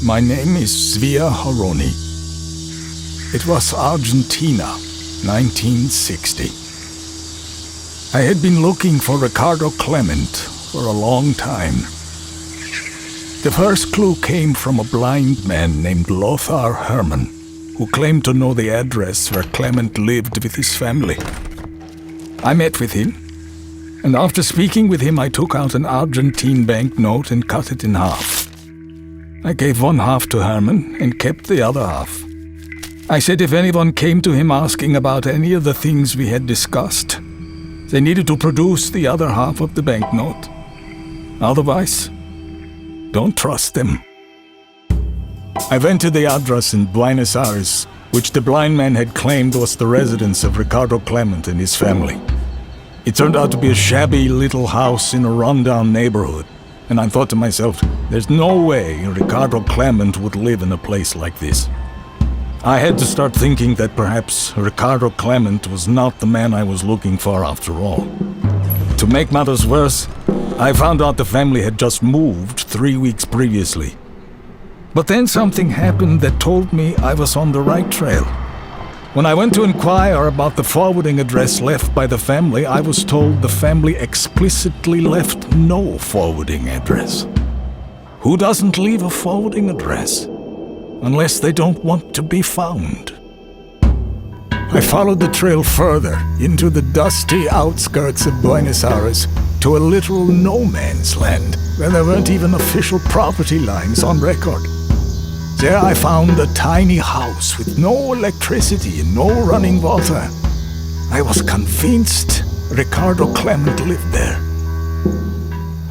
My name is Zvi Aharoni. It was Argentina, 1960. I had been looking for Ricardo Clement for a long time. The first clue came from a blind man named Lothar Hermann, who claimed to know the address where Clement lived with his family. I met with him, and after speaking with him, I took out an Argentine banknote and cut it in half. I gave one half to Hermann and kept the other half. I said if anyone came to him asking about any of the things we had discussed, they needed to produce the other half of the banknote. Otherwise, don't trust them. I went to the address in Buenos Aires, which the blind man had claimed was the residence of Ricardo Clement and his family. It turned out to be a shabby little house in a rundown neighborhood, and I thought to myself, there's no way Ricardo Clement would live in a place like this. I had to start thinking that perhaps Ricardo Clement was not the man I was looking for after all. To make matters worse, I found out the family had just moved 3 weeks previously. But then something happened that told me I was on the right trail. When I went to inquire about the forwarding address left by the family, I was told the family explicitly left no forwarding address. Who doesn't leave a forwarding address? Unless they don't want to be found. I followed the trail further into the dusty outskirts of Buenos Aires to a literal no man's land where there weren't even official property lines on record. There I found a tiny house with no electricity and no running water. I was convinced Ricardo Clement lived there.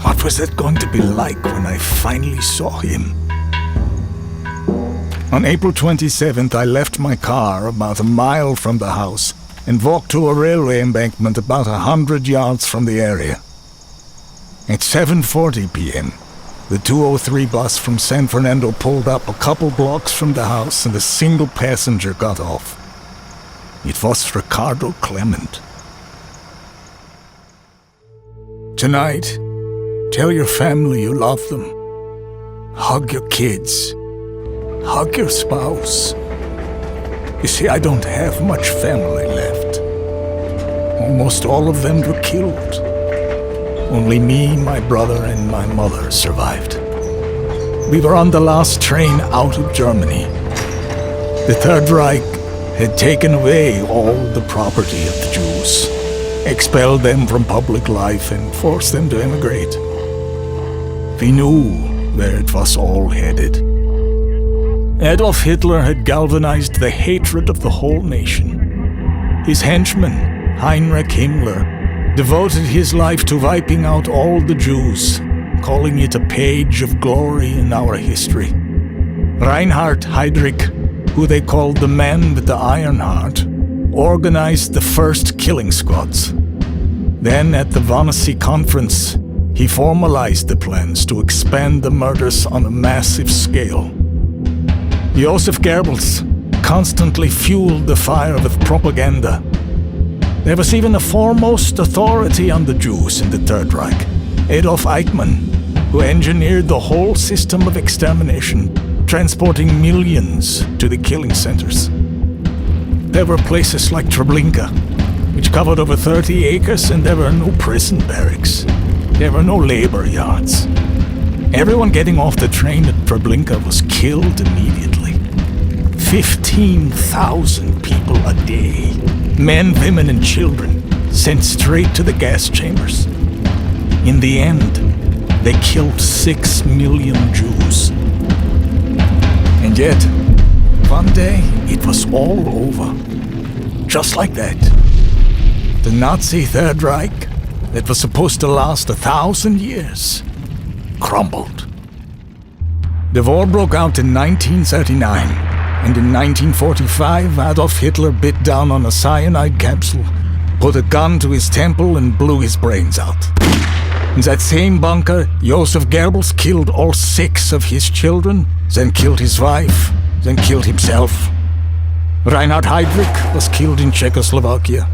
What was it going to be like when I finally saw him? On April 27th, I left my car about a mile from the house and walked to a railway embankment about 100 yards from the area. At 7:40 p.m., the 203 bus from San Fernando pulled up a couple blocks from the house and a single passenger got off. It was Ricardo Clement. Tonight, tell your family you love them. Hug your kids. Hug your spouse. You see, I don't have much family left. Almost all of them were killed. Only me, my brother, and my mother survived. We were on the last train out of Germany. The Third Reich had taken away all the property of the Jews, expelled them from public life, and forced them to emigrate. We knew where it was all headed. Adolf Hitler had galvanized the hatred of the whole nation. His henchman, Heinrich Himmler, devoted his life to wiping out all the Jews, calling it a page of glory in our history. Reinhard Heydrich, who they called the man with the iron heart, organized the first killing squads. Then at the Wannsee Conference, he formalized the plans to expand the murders on a massive scale. Joseph Goebbels constantly fueled the fire with propaganda. There was even a foremost authority on the Jews in the Third Reich, Adolf Eichmann, who engineered the whole system of extermination, transporting millions to the killing centers. There were places like Treblinka, which covered over 30 acres, and there were no prison barracks. There were no labor yards. Everyone getting off the train at Treblinka was killed immediately. 15,000 people a day, men, women, and children, sent straight to the gas chambers. In the end, they killed 6 million Jews. And yet, one day, it was all over. Just like that. The Nazi Third Reich, that was supposed to last 1,000 years, crumbled. The war broke out in 1939. And in 1945, Adolf Hitler bit down on a cyanide capsule, put a gun to his temple, and blew his brains out. In that same bunker, Joseph Goebbels killed all 6 of his children, then killed his wife, then killed himself. Reinhard Heydrich was killed in Czechoslovakia.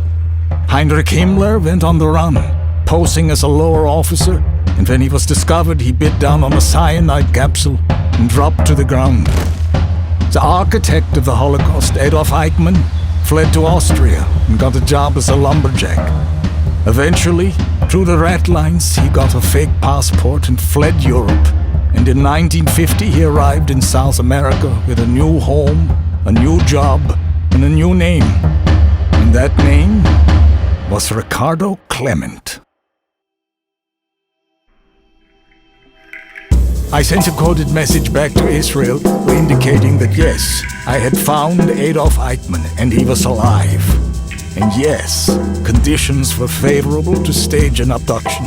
Heinrich Himmler went on the run, posing as a lower officer, and when he was discovered, he bit down on a cyanide capsule and dropped to the ground. The architect of the Holocaust, Adolf Eichmann, fled to Austria and got a job as a lumberjack. Eventually, through the rat lines, he got a fake passport and fled Europe. And in 1950, he arrived in South America with a new home, a new job, and a new name. And that name was Ricardo Klement. I sent a coded message back to Israel indicating that yes, I had found Adolf Eichmann and he was alive. And yes, conditions were favorable to stage an abduction.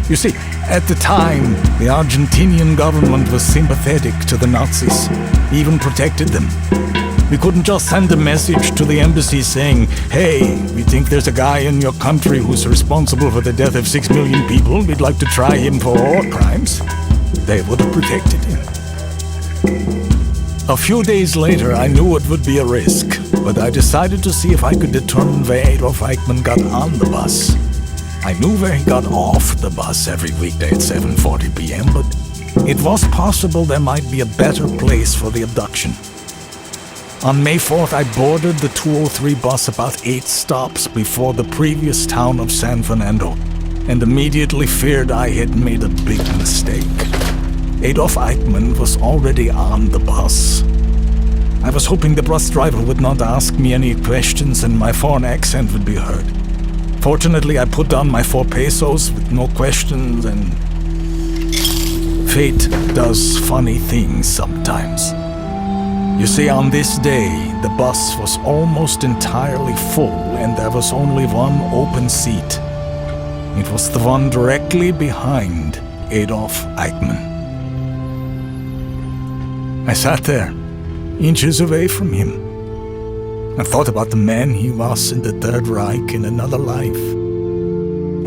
You see, at the time, the Argentinian government was sympathetic to the Nazis, even protected them. We couldn't just send a message to the embassy saying, hey, we think there's a guy in your country who's responsible for the death of 6 million people. We'd like to try him for war crimes. They would have protected him. A few days later, I knew it would be a risk, but I decided to see if I could determine where Adolf Eichmann got on the bus. I knew where he got off the bus every weekday at 7:40 p.m., but it was possible there might be a better place for the abduction. On May 4th, I boarded the 203 bus about 8 stops before the previous town of San Fernando, and immediately feared I had made a big mistake. Adolf Eichmann was already on the bus. I was hoping the bus driver would not ask me any questions and my foreign accent would be heard. Fortunately, I put down my 4 pesos with no questions, and fate does funny things sometimes. You see, on this day, the bus was almost entirely full and there was only one open seat. It was the one directly behind Adolf Eichmann. I sat there, inches away from him. I thought about the man he was in the Third Reich in another life.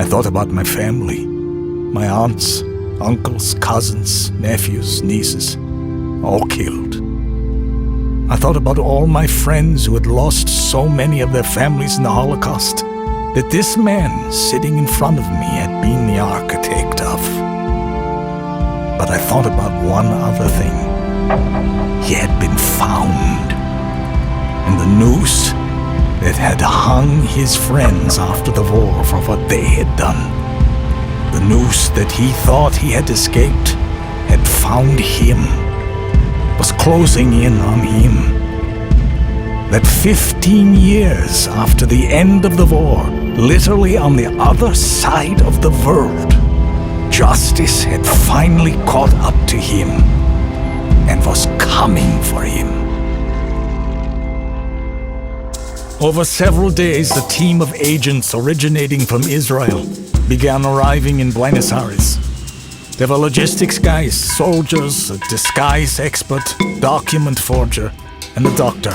I thought about my family, my aunts, uncles, cousins, nephews, nieces, all killed. I thought about all my friends who had lost so many of their families in the Holocaust, that this man sitting in front of me had been the architect of. But I thought about one other thing. He had been found, and the noose that had hung his friends after the war for what they had done, the noose that he thought he had escaped, had found him, was closing in on him. That 15 years after the end of the war, literally on the other side of the world, justice had finally caught up to him and was coming for him. Over several days, a team of agents originating from Israel began arriving in Buenos Aires. There were logistics guys, soldiers, a disguise expert, document forger, and a doctor.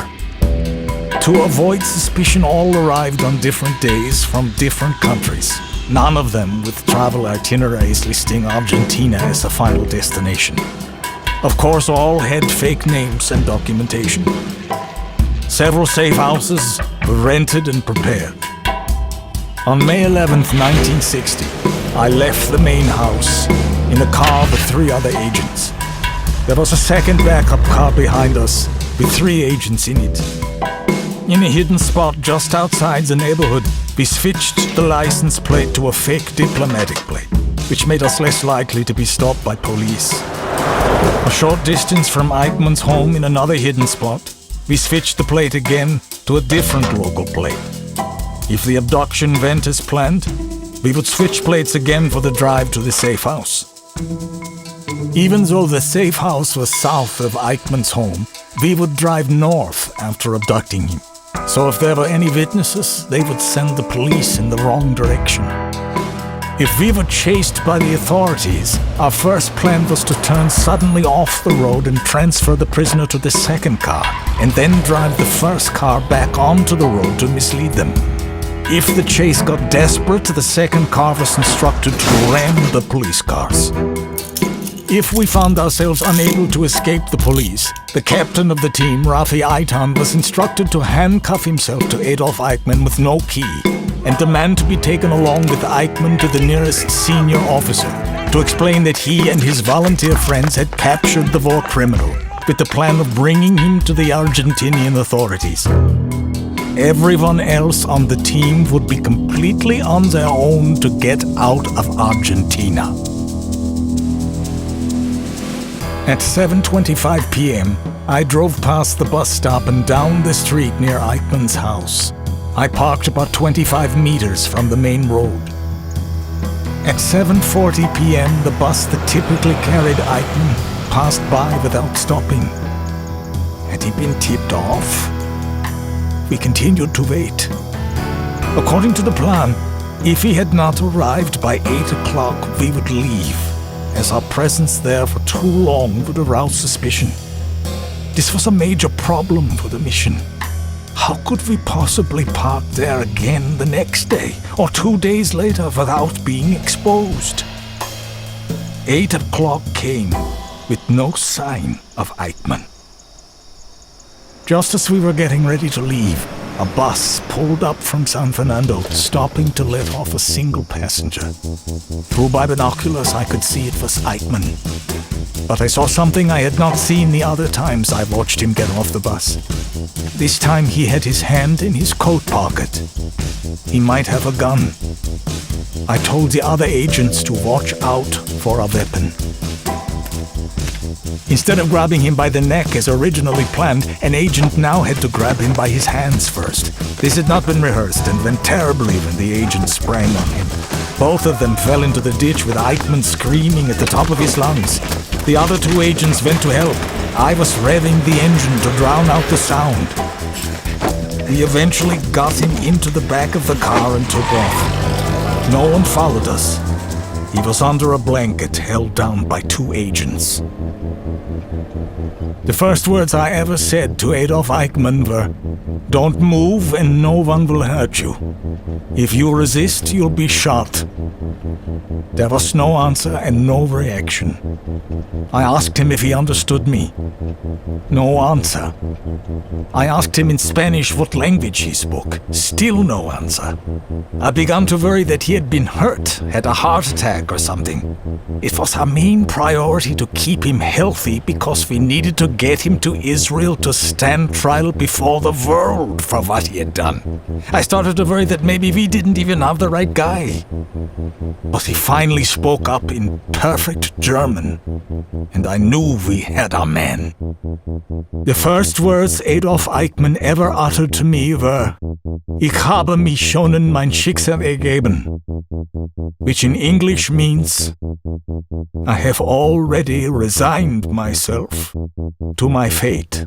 To avoid suspicion, all arrived on different days from different countries, none of them with travel itineraries listing Argentina as a final destination. Of course, all had fake names and documentation. Several safe houses were rented and prepared. On May 11th, 1960, I left the main house in a car with 3 other agents. There was a second backup car behind us with 3 agents in it. In a hidden spot just outside the neighborhood, we switched the license plate to a fake diplomatic plate, which made us less likely to be stopped by police. A short distance from Eichmann's home in another hidden spot, we switched the plate again to a different local plate. If the abduction went as planned, we would switch plates again for the drive to the safe house. Even though the safe house was south of Eichmann's home, we would drive north after abducting him. So if there were any witnesses, they would send the police in the wrong direction. If we were chased by the authorities, our first plan was to turn suddenly off the road and transfer the prisoner to the second car, and then drive the first car back onto the road to mislead them. If the chase got desperate, the second car was instructed to ram the police cars. If we found ourselves unable to escape the police, the captain of the team, Rafi Eitan, was instructed to handcuff himself to Adolf Eichmann with no key and demand to be taken along with Eichmann to the nearest senior officer to explain that he and his volunteer friends had captured the war criminal with the plan of bringing him to the Argentinian authorities. Everyone else on the team would be completely on their own to get out of Argentina. At 7:25 p.m., I drove past the bus stop and down the street near Eichmann's house. I parked about 25 meters from the main road. At 7:40 p.m., the bus that typically carried Eichmann passed by without stopping. Had he been tipped off? We continued to wait. According to the plan, if he had not arrived by 8 o'clock, we would leave, as our presence there for too long would arouse suspicion. This was a major problem for the mission. How could we possibly park there again the next day or 2 days later without being exposed? 8 o'clock came with no sign of Eichmann. Just as we were getting ready to leave, a bus pulled up from San Fernando, stopping to let off a single passenger. Through my binoculars, I could see it was Eichmann. But I saw something I had not seen the other times I watched him get off the bus. This time he had his hand in his coat pocket. He might have a gun. I told the other agents to watch out for a weapon. Instead of grabbing him by the neck as originally planned, an agent now had to grab him by his hands first. This had not been rehearsed and went terribly when the agent sprang on him. Both of them fell into the ditch with Eichmann screaming at the top of his lungs. The other two agents went to help. I was revving the engine to drown out the sound. We eventually got him into the back of the car and took off. No one followed us. He was under a blanket held down by two agents. The first words I ever said to Adolf Eichmann were, "Don't move and no one will hurt you. If you resist, you'll be shot." There was no answer and no reaction. I asked him if he understood me. No answer. I asked him in Spanish what language he spoke. Still no answer. I began to worry that he had been hurt, had a heart attack or something. It was our main priority to keep him healthy because we needed to get him to Israel to stand trial before the world for what he had done. I started to worry that maybe we didn't even have the right guy. But he finally spoke up in perfect German, and I knew we had a man. The first words Adolf Eichmann ever uttered to me were, "Ich habe mich schon in mein Schicksal ergeben," which in English means, "I have already resigned myself to my fate."